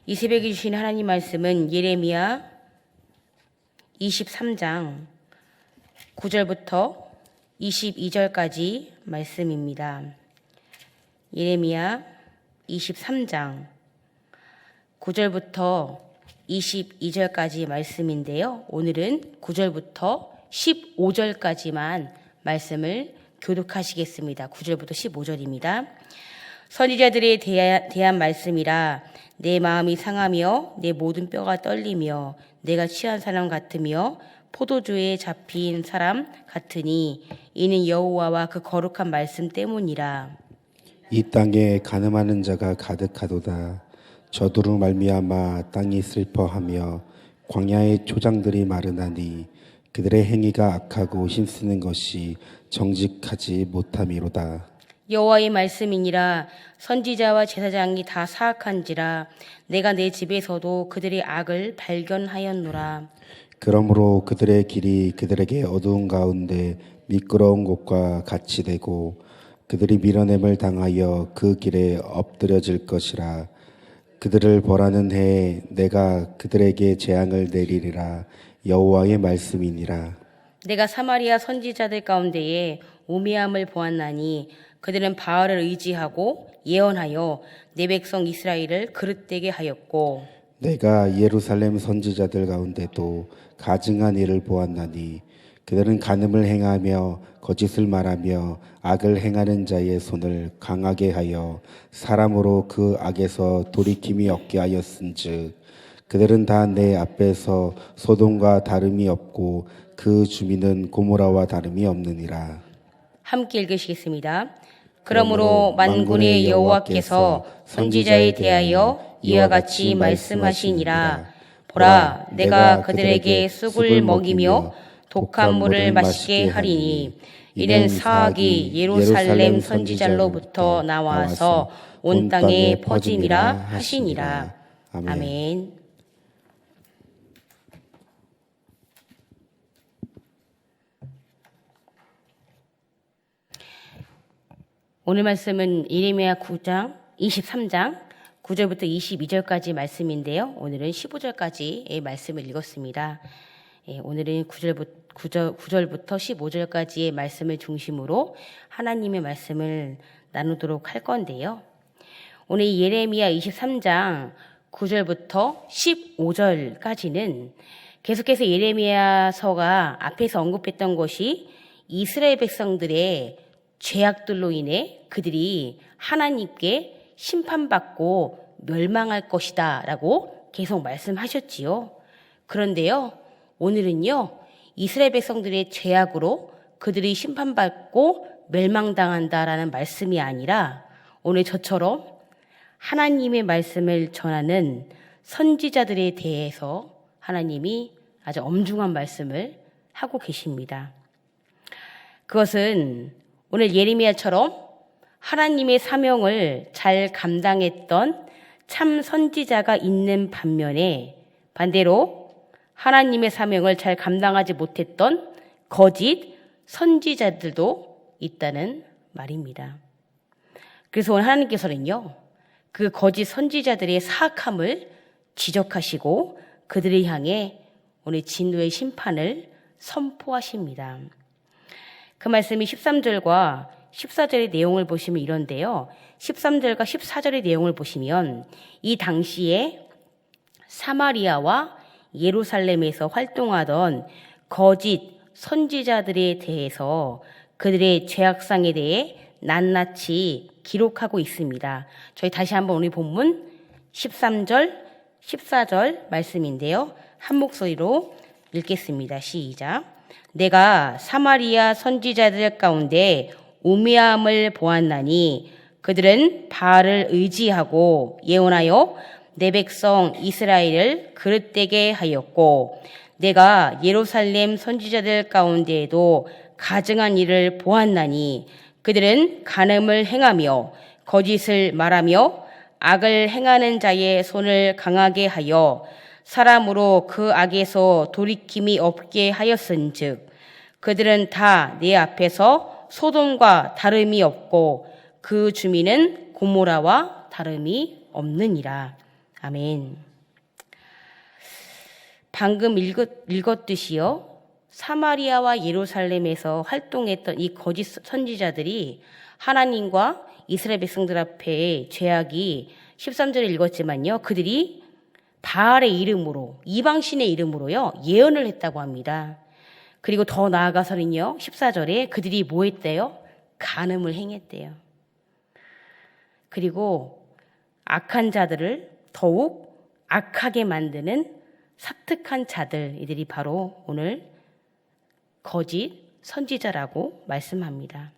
이 새벽에 주신 하나님 말씀은 예레미야 23장 9절부터 22절까지 말씀입니다. 예레미야 23장 9절부터 22절까지 말씀인데요. 오늘은 9절부터 15절까지만 말씀을 교독하시겠습니다. 9절부터 15절입니다. 선지자들에 대한 말씀이라. 내 마음이 상하며 내 모든 뼈가 떨리며 내가 취한 사람 같으며 포도주에 잡힌 사람 같으니 이는 여호와와 그 거룩한 말씀 때문이라. 이 땅에 간음하는 자가 가득하도다. 저주로 말미암아 땅이 슬퍼하며 광야의 초장들이 마르나니 그들의 행위가 악하고 힘쓰는 것이 정직하지 못함이로다. 여호와의 말씀이니라. 선지자와 제사장이 다 사악한지라. 내가 내 집에서도 그들의 악을 발견하였노라. 그러므로 그들의 길이 그들에게 어두운 가운데 미끄러운 곳과 같이 되고 그들이 밀어냄을 당하여 그 길에 엎드려질 것이라. 그들을 벌하는 해에 내가 그들에게 재앙을 내리리라. 여호와의 말씀이니라. 내가 사마리아 선지자들 가운데에 우매함을 보았나니 그들은 바알을 의지하고 예언하여 내 백성 이스라엘을 그릇되게 하였고 내가 예루살렘 선지자들 가운데도 가증한 일을 보았나니 그들은 간음을 행하며 거짓을 말하며 악을 행하는 자의 손을 강하게 하여 사람으로 그 악에서 돌이킴이 없게 하였은즉 그들은 다 내 앞에서 소돔과 다름이 없고 그 주민은 고모라와 다름이 없느니라. 함께 읽으시겠습니다. 그러므로 만군의 여호와께서 선지자에 대하여 이와 같이 말씀하시니라. 보라, 내가 그들에게 쑥을 먹이며 독한 물을 마시게 하리니 이는 사악이 예루살렘 선지자로부터 나와서 온 땅에 퍼짐이라 하시니라. 아멘. 오늘 말씀은 예레미야 23장 9절부터 22절까지 말씀인데요. 오늘은 15절까지의 말씀을 읽었습니다. 오늘은 9절부터 15절까지의 말씀을 중심으로 하나님의 말씀을 나누도록 할 건데요. 오늘 예레미야 23장 9절부터 15절까지는 계속해서 예레미야서가 앞에서 언급했던 것이 이스라엘 백성들의 죄악들로 인해 그들이 하나님께 심판받고 멸망할 것이다 라고 계속 말씀하셨지요. 그런데요, 오늘은요, 이스라엘 백성들의 죄악으로 그들이 심판받고 멸망당한다라는 말씀이 아니라 오늘 저처럼 하나님의 말씀을 전하는 선지자들에 대해서 하나님이 아주 엄중한 말씀을 하고 계십니다. 그것은 오늘 예레미야처럼 하나님의 사명을 잘 감당했던 참 선지자가 있는 반면에 반대로 하나님의 사명을 잘 감당하지 못했던 거짓 선지자들도 있다는 말입니다. 그래서 오늘 하나님께서는요, 그 거짓 선지자들의 사악함을 지적하시고 그들을 향해 오늘 진노의 심판을 선포하십니다. 그 말씀이 13절과 14절의 내용을 보시면 이런데요. 13절과 14절의 내용을 보시면 이 당시에 사마리아와 예루살렘에서 활동하던 거짓 선지자들에 대해서 그들의 죄악상에 대해 낱낱이 기록하고 있습니다. 저희 다시 한번 오늘 본문 13절, 14절 말씀인데요. 한 목소리로 읽겠습니다. 시작. 내가 사마리아 선지자들 가운데 우매함을 보았나니 그들은 바알을 의지하고 예언하여 내 백성 이스라엘을 그릇되게 하였고 내가 예루살렘 선지자들 가운데에도 가증한 일을 보았나니 그들은 간음을 행하며 거짓을 말하며 악을 행하는 자의 손을 강하게 하여 사람으로 그 악에서 돌이킴이 없게 하였은즉 그들은 다 내 앞에서 소돔과 다름이 없고 그 주민은 고모라와 다름이 없느니라. 아멘. 방금 읽었듯이요. 사마리아와 예루살렘에서 활동했던 이 거짓 선지자들이 하나님과 이스라엘 백성들 앞에 죄악이 13절에 읽었지만요. 그들이 바알의 이름으로, 이방신의 이름으로요. 예언을 했다고 합니다. 그리고 더 나아가서는요. 14절에 그들이 뭐 했대요? 간음을 행했대요. 그리고 악한 자들을 더욱 악하게 만드는 사특한 자들, 이들이 바로 오늘 거짓 선지자라고 말씀합니다.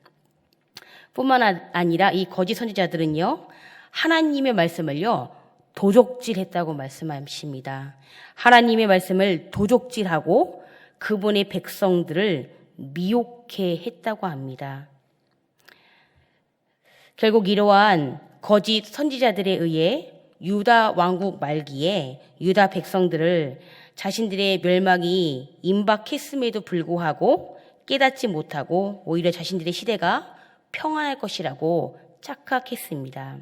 뿐만 아니라 이 거짓 선지자들은요, 하나님의 말씀을요, 도적질했다고 말씀하십니다. 하나님의 말씀을 도적질하고 그분의 백성들을 미혹해 했다고 합니다. 결국 이러한 거짓 선지자들에 의해 유다 왕국 말기에 유다 백성들을 자신들의 멸망이 임박했음에도 불구하고 깨닫지 못하고 오히려 자신들의 시대가 평안할 것이라고 착각했습니다.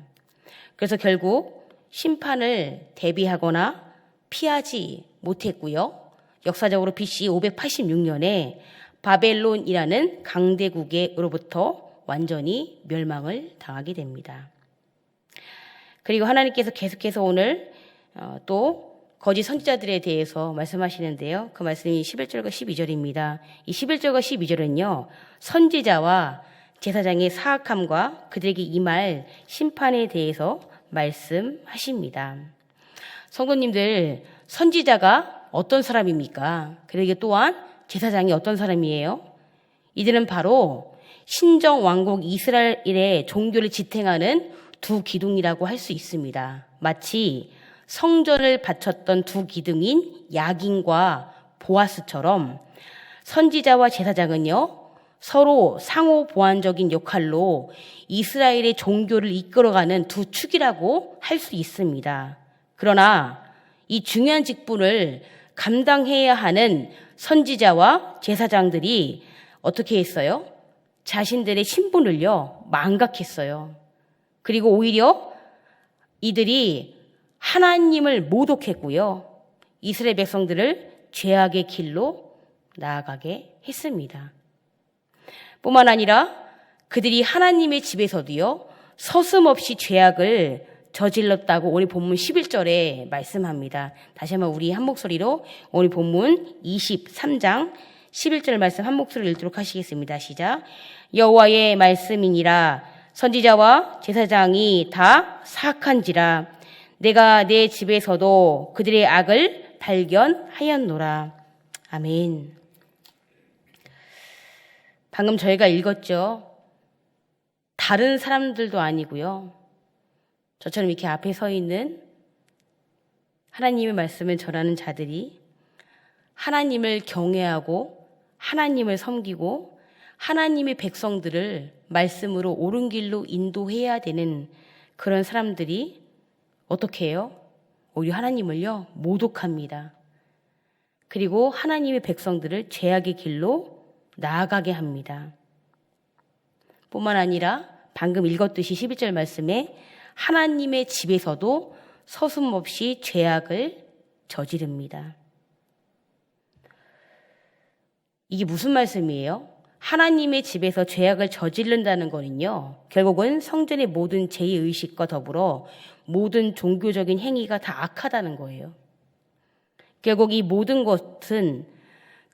그래서 결국 심판을 대비하거나 피하지 못했고요. 역사적으로 BC 586년에 바벨론이라는 강대국으로부터 완전히 멸망을 당하게 됩니다. 그리고 하나님께서 계속해서 오늘 또 거짓 선지자들에 대해서 말씀하시는데요. 그 말씀이 11절과 12절입니다. 이 11절과 12절은요. 선지자와 제사장의 사악함과 그들에게 임할 심판에 대해서 말씀하십니다. 성도님들, 선지자가 어떤 사람입니까? 그러게 또한 제사장이 어떤 사람이에요? 이들은 바로 신정 왕국 이스라엘의 종교를 지탱하는 두 기둥이라고 할 수 있습니다. 마치 성전을 바쳤던 두 기둥인 야긴과 보아스처럼 선지자와 제사장은요, 서로 상호 보완적인 역할로 이스라엘의 종교를 이끌어가는 두 축이라고 할 수 있습니다. 그러나 이 중요한 직분을 감당해야 하는 선지자와 제사장들이 어떻게 했어요? 자신들의 신분을요, 망각했어요. 그리고 오히려 이들이 하나님을 모독했고요. 이스라엘 백성들을 죄악의 길로 나아가게 했습니다. 뿐만 아니라 그들이 하나님의 집에서도요, 서슴없이 죄악을 저질렀다고 오늘 본문 11절에 말씀합니다. 다시 한번 우리 한 목소리로 오늘 본문 23장 11절 말씀 한 목소리로 읽도록 하시겠습니다. 시작. 여호와의 말씀이니라. 선지자와 제사장이 다 사악한지라. 내가 내 집에서도 그들의 악을 발견하였노라. 아멘. 방금 저희가 읽었죠. 다른 사람들도 아니고요. 저처럼 이렇게 앞에 서 있는 하나님의 말씀을 전하는 자들이 하나님을 경외하고 하나님을 섬기고 하나님의 백성들을 말씀으로 옳은 길로 인도해야 되는 그런 사람들이 어떻게 해요? 오히려 하나님을요, 모독합니다. 그리고 하나님의 백성들을 죄악의 길로 나아가게 합니다. 뿐만 아니라 방금 읽었듯이 11절 말씀에 하나님의 집에서도 서슴없이 죄악을 저지릅니다. 이게 무슨 말씀이에요? 하나님의 집에서 죄악을 저지른다는 거는요, 결국은 성전의 모든 제의식과 더불어 모든 종교적인 행위가 다 악하다는 거예요. 결국 이 모든 것은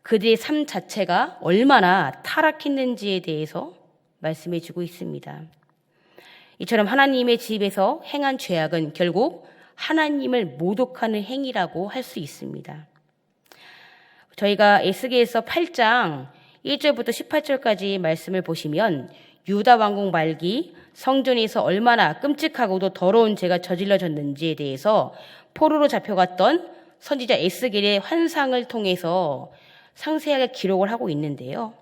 그들의 삶 자체가 얼마나 타락했는지에 대해서 말씀해 주고 있습니다. 이처럼 하나님의 집에서 행한 죄악은 결국 하나님을 모독하는 행위라고 할 수 있습니다. 저희가 에스겔서 8장 1절부터 18절까지 말씀을 보시면 유다 왕국 말기 성전에서 얼마나 끔찍하고도 더러운 죄가 저질러졌는지에 대해서 포로로 잡혀갔던 선지자 에스겔의 환상을 통해서 상세하게 기록을 하고 있는데요.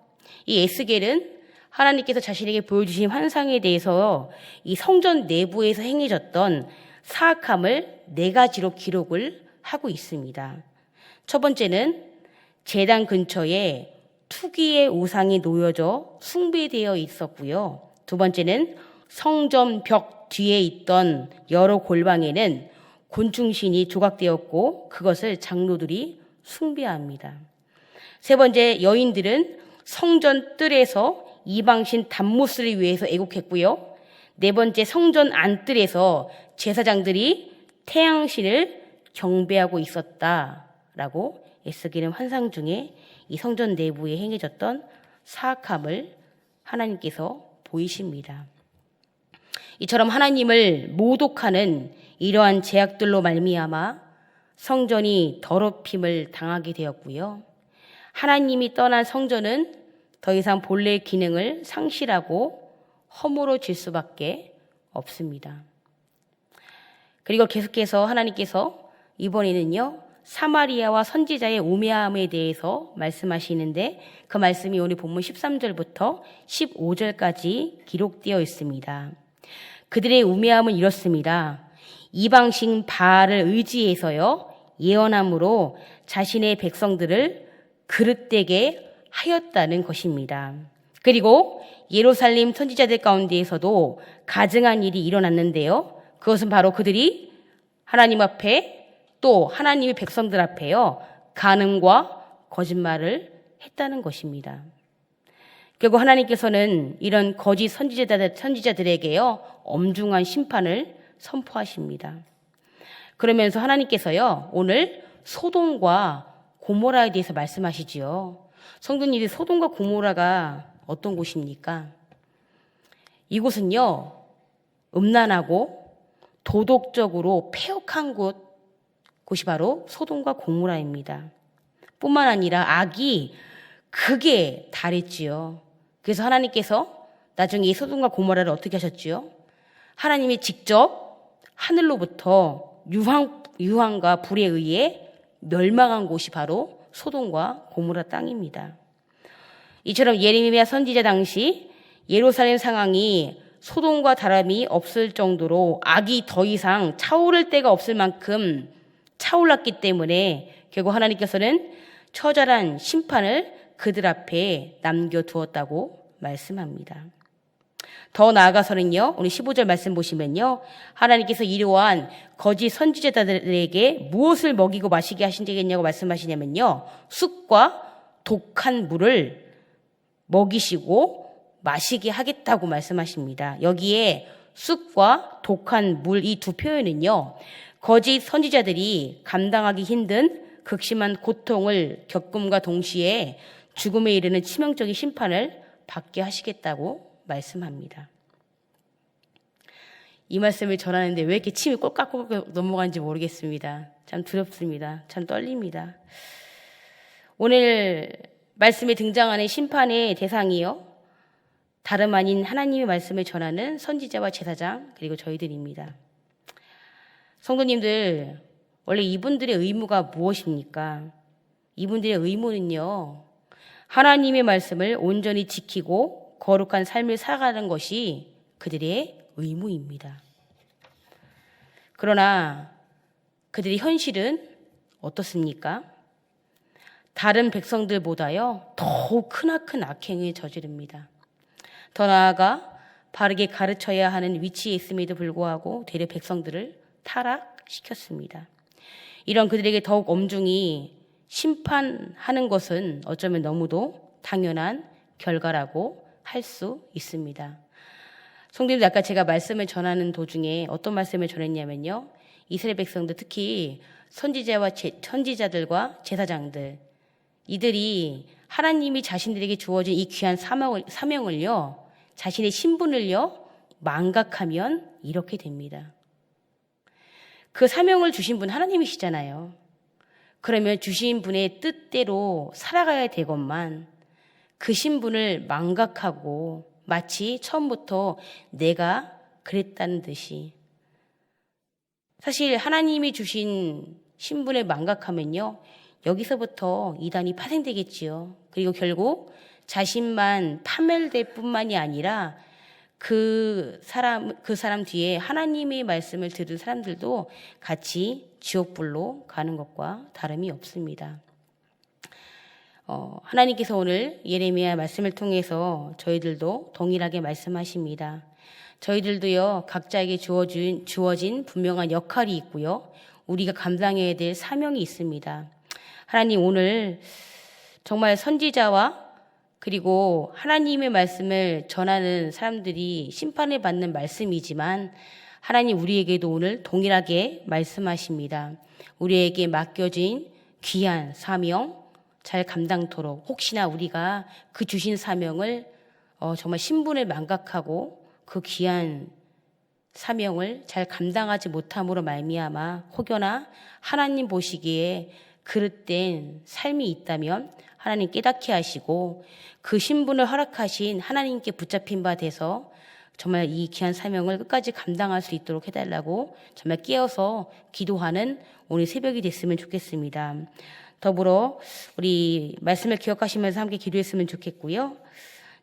이 에스겔은 하나님께서 자신에게 보여주신 환상에 대해서 이 성전 내부에서 행해졌던 사악함을 4가지로 기록을 하고 있습니다. 첫 번째는 제단 근처에 투기의 우상이 놓여져 숭배되어 있었고요. 두 번째는 성전 벽 뒤에 있던 여러 골방에는 곤충신이 조각되었고 그것을 장로들이 숭배합니다. 세 번째, 여인들은 성전 뜰에서 이방신 단무스를 위해서 애곡했고요. 네 번째, 성전 안뜰에서 제사장들이 태양신을 경배하고 있었다라고 에스겔은 환상 중에 이 성전 내부에 행해졌던 사악함을 하나님께서 보이십니다. 이처럼 하나님을 모독하는 이러한 제약들로 말미암아 성전이 더럽힘을 당하게 되었고요. 하나님이 떠난 성전은 더 이상 본래의 기능을 상실하고 허물어질 수밖에 없습니다. 그리고 계속해서 하나님께서 이번에는요, 사마리아와 선지자의 우매함에 대해서 말씀하시는데 그 말씀이 오늘 본문 13절부터 15절까지 기록되어 있습니다. 그들의 우매함은 이렇습니다. 이방신 바알을 의지해서요, 예언함으로 자신의 백성들을 그릇되게 하였다는 것입니다. 그리고 예루살렘 선지자들 가운데에서도 가증한 일이 일어났는데요. 그것은 바로 그들이 하나님 앞에 또 하나님의 백성들 앞에요, 간음과 거짓말을 했다는 것입니다. 결국 하나님께서는 이런 거짓 선지자들에게요, 엄중한 심판을 선포하십니다. 그러면서 하나님께서요, 오늘 소돔과 고모라에 대해서 말씀하시지요. 성도님들, 소돔과 고모라가 어떤 곳입니까? 이곳은요, 음란하고 도덕적으로 폐역한 곳이 바로 소돔과 고모라입니다. 뿐만 아니라 악이 극에 달했지요. 그래서 하나님께서 나중에 이 소돔과 고모라를 어떻게 하셨지요? 하나님이 직접 하늘로부터 유황과 불에 의해 멸망한 곳이 바로 소돔과 고모라 땅입니다. 이처럼 예레미야 선지자 당시 예루살렘 상황이 소돔과 다름이 없을 정도로 악이 더 이상 차오를 데가 없을 만큼 차올랐기 때문에 결국 하나님께서는 처절한 심판을 그들 앞에 남겨두었다고 말씀합니다. 더 나아가서는요, 오늘 15절 말씀 보시면요, 하나님께서 이러한 거짓 선지자들에게 무엇을 먹이고 마시게 하신다겠냐고 말씀하시냐면요, 쑥과 독한 물을 먹이시고 마시게 하겠다고 말씀하십니다. 여기에 쑥과 독한 물, 이 두 표현은요, 거짓 선지자들이 감당하기 힘든 극심한 고통을 겪음과 동시에 죽음에 이르는 치명적인 심판을 받게 하시겠다고 말씀합니다. 이 말씀을 전하는데 왜 이렇게 침이 꼴깍꼴깍 넘어가는지 모르겠습니다. 참 두렵습니다. 참 떨립니다. 오늘 말씀에 등장하는 심판의 대상이요, 다름 아닌 하나님의 말씀을 전하는 선지자와 제사장 그리고 저희들입니다. 성도님들, 원래 이분들의 의무가 무엇입니까? 이분들의 의무는요, 하나님의 말씀을 온전히 지키고 거룩한 삶을 살아가는 것이 그들의 의무입니다. 그러나 그들의 현실은 어떻습니까? 다른 백성들보다요, 더욱 크나큰 악행을 저지릅니다. 더 나아가 바르게 가르쳐야 하는 위치에 있음에도 불구하고 되려 백성들을 타락시켰습니다. 이런 그들에게 더욱 엄중히 심판하는 것은 어쩌면 너무도 당연한 결과라고 할 수 있습니다. 성도님들, 아까 제가 말씀을 전하는 도중에 어떤 말씀을 전했냐면요, 이스라엘 백성들, 특히 선지자들과 제사장들, 이들이 하나님이 자신들에게 주어진 이 귀한 사명을요, 자신의 신분을요, 망각하면 이렇게 됩니다. 그 사명을 주신 분 하나님이시잖아요. 그러면 주신 분의 뜻대로 살아가야 되건만 그 신분을 망각하고 마치 처음부터 내가 그랬다는 듯이, 사실 하나님이 주신 신분을 망각하면요, 여기서부터 이단이 파생되겠지요. 그리고 결국 자신만 파멸될 뿐만이 아니라 그 사람 뒤에 하나님의 말씀을 들은 사람들도 같이 지옥불로 가는 것과 다름이 없습니다. 하나님께서 오늘 예레미야 말씀을 통해서 저희들도 동일하게 말씀하십니다. 저희들도요, 각자에게 주어진 분명한 역할이 있고요. 우리가 감당해야 될 사명이 있습니다. 하나님, 오늘 정말 선지자와 그리고 하나님의 말씀을 전하는 사람들이 심판을 받는 말씀이지만 하나님, 우리에게도 오늘 동일하게 말씀하십니다. 우리에게 맡겨진 귀한 사명 잘 감당토록, 혹시나 우리가 그 주신 사명을 정말 신분을 망각하고 그 귀한 사명을 잘 감당하지 못함으로 말미암아 혹여나 하나님 보시기에 그릇된 삶이 있다면 하나님 깨닫게 하시고 그 신분을 허락하신 하나님께 붙잡힌 바 돼서 정말 이 귀한 사명을 끝까지 감당할 수 있도록 해달라고 정말 깨어서 기도하는 오늘 새벽이 됐으면 좋겠습니다. 더불어 우리 말씀을 기억하시면서 함께 기도했으면 좋겠고요.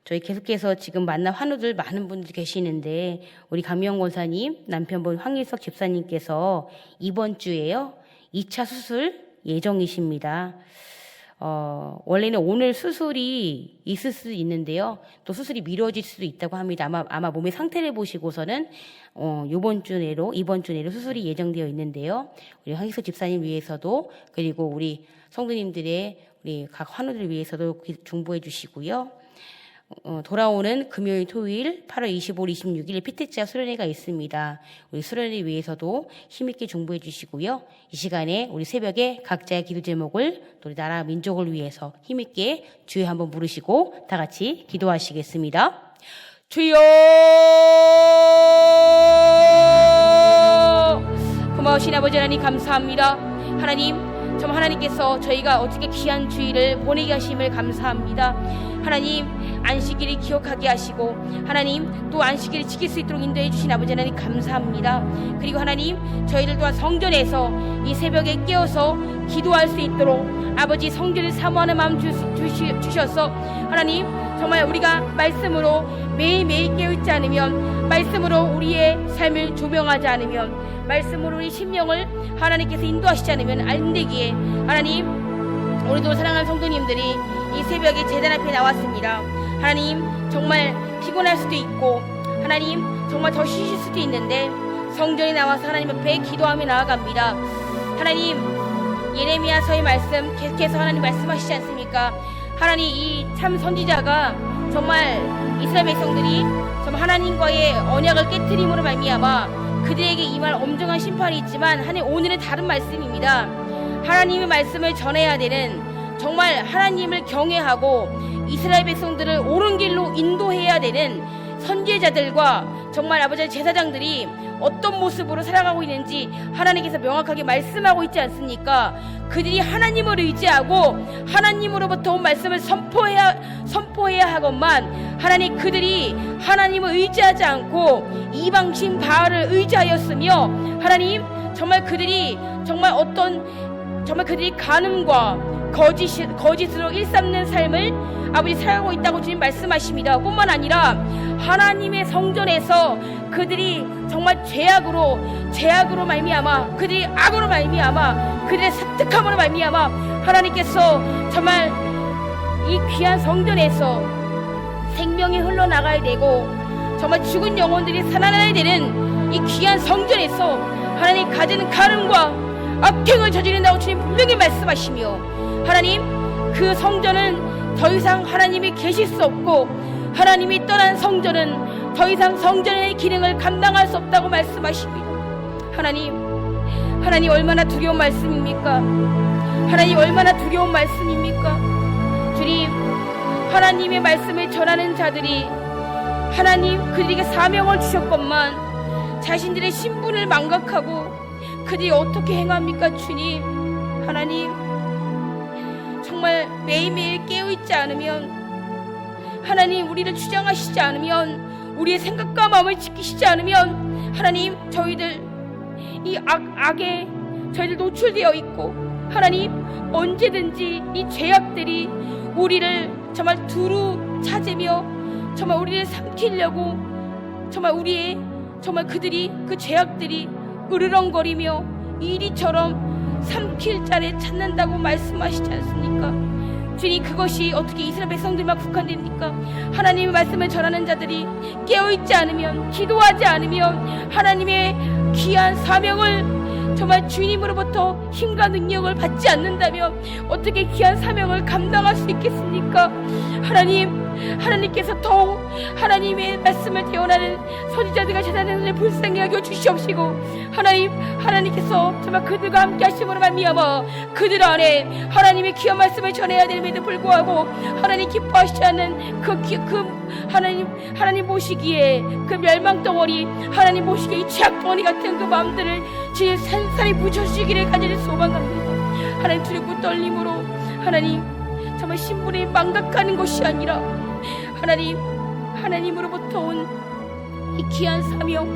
저희 계속해서 지금 만난 환우들 많은 분들이 계시는데 우리 강명 권사님, 남편분 황일석 집사님께서 이번 주에요 2차 수술 예정이십니다. 원래는 오늘 수술이 있을 수도 있는데요. 또 수술이 미뤄질 수도 있다고 합니다. 아마 몸의 상태를 보시고서는 이번 주 내로 수술이 예정되어 있는데요. 우리 황일석 집사님 위해서도 그리고 우리 성도님들의 우리 각 환우들 위해서도 중보해 주시고요. 돌아오는 금요일, 토요일 8월 25일, 26일 피택자 수련회가 있습니다. 우리 수련회 위해서도 힘있게 중보해 주시고요. 이 시간에 우리 새벽에 각자의 기도 제목을 또 우리 나라 민족을 위해서 힘있게 주여 한번 부르시고 다 같이 기도하시겠습니다. 주여, 고마우신 아버지 하나님 감사합니다. 하나님, 정말 하나님께서 저희가 어떻게 귀한 주일을 보내게 하심을 감사합니다. 하나님, 안식일을 기억하게 하시고 하나님 또 안식일을 지킬 수 있도록 인도해 주신 아버지 하나님 감사합니다. 그리고 하나님, 저희들 또한 성전에서 이 새벽에 깨어서 기도할 수 있도록 아버지 성전을 사모하는 마음 주셔서 하나님, 정말 우리가 말씀으로 매일매일 깨어있지 않으면, 말씀으로 우리의 삶을 조명하지 않으면, 말씀으로 우리 심령을 하나님께서 인도하시지 않으면 안 되기에 하나님, 우리도 사랑하는 성도님들이 이 새벽에 제단 앞에 나왔습니다. 하나님, 정말 피곤할 수도 있고 하나님 정말 더 쉬실 수도 있는데 성전에 나와서 하나님 앞에 기도하며 나아갑니다. 하나님, 예레미야서의 말씀 계속해서 하나님 말씀하시지 않습니까? 하나님, 이 참 선지자가 정말 이스라엘 백성들이 정말 하나님과의 언약을 깨트림으로 말미암아 그들에게 임할 엄중한 심판이 있지만 하나님, 오늘은 다른 말씀입니다. 하나님의 말씀을 전해야 되는, 정말 하나님을 경외하고 이스라엘 백성들을 옳은 길로 인도해야 되는 선지자들과 정말 아버지 제사장들이 어떤 모습으로 살아가고 있는지 하나님께서 명확하게 말씀하고 있지 않습니까? 그들이 하나님을 의지하고 하나님으로부터 온 말씀을 선포해야 하건만 하나님, 그들이 하나님을 의지하지 않고 이방신 바알을 의지하였으며 하나님, 정말 그들이 그들이 간음과 거짓으로 일삼는 삶을 아버지 살아가고 있다고 주님 말씀하십니다. 뿐만 아니라 하나님의 성전에서 그들이 정말 죄악으로 말미암아, 그들이 악으로 말미암아, 그들의 습득함으로 말미암아 하나님께서 정말 이 귀한 성전에서 생명이 흘러나가야 되고 정말 죽은 영혼들이 살아나야 되는 이 귀한 성전에서 하나님 가지는 간음과 악행을 저지른다고 주님 분명히 말씀하시며 하나님, 그 성전은 더 이상 하나님이 계실 수 없고 하나님이 떠난 성전은 더 이상 성전의 기능을 감당할 수 없다고 말씀하십니다. 하나님 얼마나 두려운 말씀입니까? 하나님, 얼마나 두려운 말씀입니까? 주님, 하나님의 말씀을 전하는 자들이 하나님 그들에게 사명을 주셨건만 자신들의 신분을 망각하고 그들이 어떻게 행합니까? 주님, 하나님, 정말 매일매일 깨어있지 않으면, 하나님 우리를 주장하시지 않으면, 우리의 생각과 마음을 지키시지 않으면 하나님, 저희들 이 악에 저희들 노출되어 있고 하나님, 언제든지 이 죄악들이 우리를 정말 두루 찾으며 정말 우리를 삼키려고 정말 그들이 그 죄악들이 으르렁거리며 이리처럼 삼킬 자를 찾는다고 말씀하시지 않습니까? 주님, 그것이 어떻게 이스라엘 백성들만 국한됩니까? 하나님의 말씀을 전하는 자들이 깨어있지 않으면, 기도하지 않으면, 하나님의 귀한 사명을 정말 주님으로부터 힘과 능력을 받지 않는다면 어떻게 귀한 사명을 감당할 수 있겠습니까? 하나님께서 더욱 하나님의 말씀을 대언하는 선지자들과 제사장들을 불쌍히 여겨 주시옵시고, 하나님께서 정말 그들과 함께 하심으로 말미암아 그들 안에 하나님의 귀한 말씀을 전해야 됨에도 불구하고 하나님 기뻐하시지 않는 하나님 보시기에 그 멸망덩어리, 하나님 보시기에 이 죄악덩어리 같은 그 마음들을 주님 산산히 부셔주시기를 간절히 소망합니다. 하나님, 두렵고 떨림으로 하나님 정말 신분이 망각하는 것이 아니라 하나님으로부터 온 이 귀한 사명,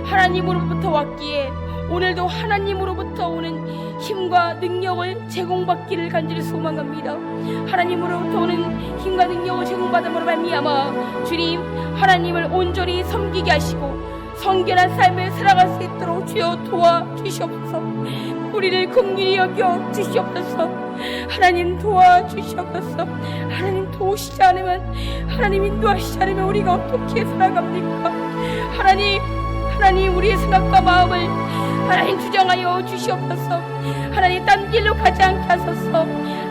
하나님으로부터 왔기에 오늘도 하나님으로부터 오는 힘과 능력을 제공받기를 간절히 소망합니다. 하나님으로부터 오는 힘과 능력을 제공받음으로 말미암아 주님, 하나님을 온전히 섬기게 하시고 성결한 삶을 살아갈 수 있도록 주여 도와주시옵소서. 우리를 긍휼히 여겨 주시옵소서. 하나님 도와주시옵소서. 하나님 도우시지 않으면, 하나님 인도하시지 않으면 우리가 어떻게 살아갑니까? 하나님 우리의 생각과 마음을 하나님 주장하여 주시옵소서. 하나님 딴 길로 가지 않게 하소서.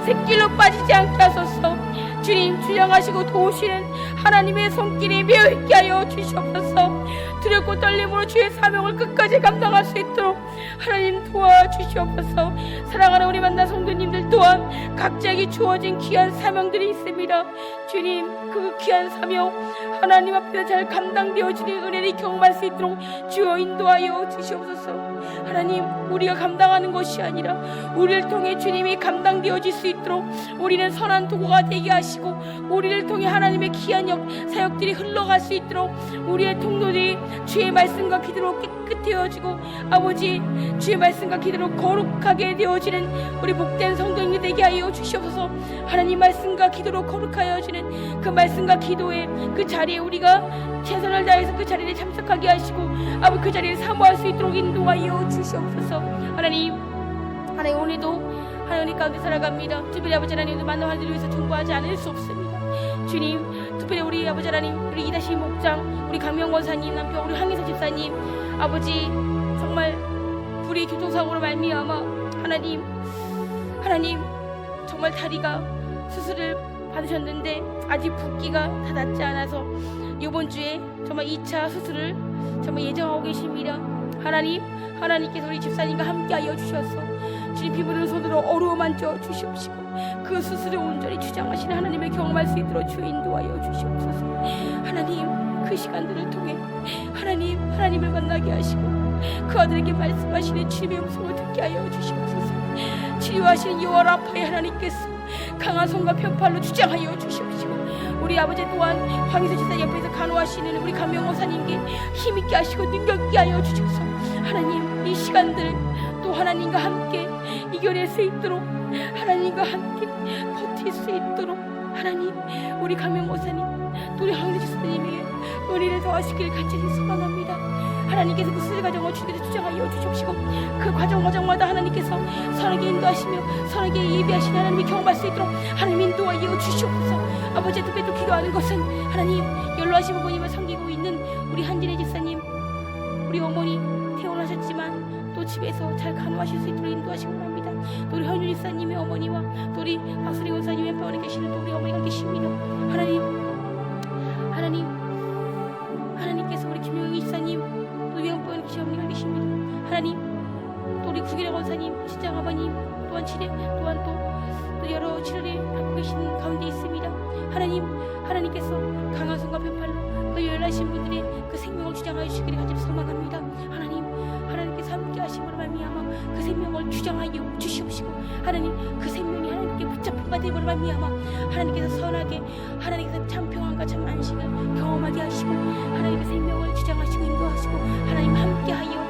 샛길로 빠지지 않게 하소서. 주님 주장하시고 도우시는 하나님의 손길이 매어있게 하여 주시옵소서. 두렵고 떨림으로 주의 사명을 끝까지 감당할 수 있도록 하나님 도와주시옵소서. 사랑하는 우리 만난 성도님들 또한 각자에게 주어진 귀한 사명들이 있습니다. 주님, 그 귀한 사명 하나님 앞에서 잘 감당되어지는 은혜를 경험할 수 있도록 주여 인도하여 주시옵소서. 하나님, 우리가 감당하는 것이 아니라 우리를 통해 주님이 감당되어질 수 있도록 우리는 선한 도구가 되게 하시고, 우리를 통해 하나님의 귀한 사역들이 흘러갈 수 있도록 우리의 통로들이 주의 말씀과 기도로 깨끗해지고, 아버지 주의 말씀과 기도로 거룩하게 되어지는 우리 복된 성도님이 되게 하여 주시옵소서. 하나님 말씀과 기도로 거룩하여지는 그 말씀과 기도의 그 자리에 우리가 최선을 다해서 그 자리에 참석하게 하시고, 아버지 그 자리를 사모할 수 있도록 인도하여 주시옵소서. 하나님 오늘도 하나님 가운데 살아갑니다. 특별히 아버지 하나님도 만난 하나님을 위해서 중보하지 않을 수 없습니다. 주님, 특별히 우리 아버지 하나님, 우리 이다시 목장, 우리 강명 권사님, 남편 우리 황희서 집사님, 아버지 정말 불의 교통사고로 말미암아 하나님 정말 다리가 수술을 받으셨는데 아직 붓기가 다 낫지 않아서 이번 주에 정말 2차 수술을 정말 예정하고 계십니다. 하나님께서 우리 집사님과 함께하여 주셔서 주님 피부를 손으로 어루만져 주시옵시고, 그 수술을 온전히 주장하시는 하나님을 경험할 수 있도록 주 인도하여 주시옵소서. 하나님, 그 시간들을 통해 하나님을 만나게 하시고 그 아들에게 말씀하시는 주님의 음성을 듣게 하여 주시옵소서. 치료하시는 여호와 라파의 하나님께서 강한 손과 편팔로 주장하여 주시옵시고, 우리 아버지 또한 황희서 지사 옆에서 간호하시는 우리 감명호사님께 힘있게 하시고 능력있게 하여 주셔서 하나님, 이 시간들 또 하나님과 함께 이겨낼 수 있도록, 하나님과 함께 버틸 수 있도록 하나님, 우리 감명호사님 또 우리 황희서 지사님에게 은혜를 더하시길 간절히 소망합니다. 하나님께서 그 수술 과정을 주께서 주장하여 주십시고, 그 과정마다 하나님께서 선하게 인도하시며 선하게 예비하시는 하나님이 경험할 수 있도록 하나님 인도하여 주시옵소서. 아버지, 특별히 또 기도하는 것은 하나님, 연로하신 부모님을 섬기고 있는 우리 한진혜 집사님, 우리 어머니 퇴원하셨지만 또 집에서 잘 간호하실 수 있도록 인도하시고 합니다. 또 우리 현윤 집사님의 어머니와 또 우리 박수리 원사님의 병원에 계시는 또 우리 어머니가 계십니다. 하나님께서 우리 김용희 집사님 또 요양병원에 계신 어머니가 계십니다. 하나님, 또 우리 구기래 원사님, 신장 아버님 또한 또 여러 치료를 받고 계시는 가운데 있습니다. 하나님께서 강한 손과 편팔로 그 연락하신 분들의 그 생명을 주장하여 주시기를 간절히 소망합니다. 하나님께서 함께 하심으로 말미암아 그 생명을 주장하여 주시옵시고, 하나님 그 생명이 하나님께 붙잡힌 바 되므로 말미암아 하나님께서 선하게, 하나님께서 참 평안과 참 안식을 경험하게 하시고, 하나님의 생명을 주장하시고 인도하시고 하나님 함께하여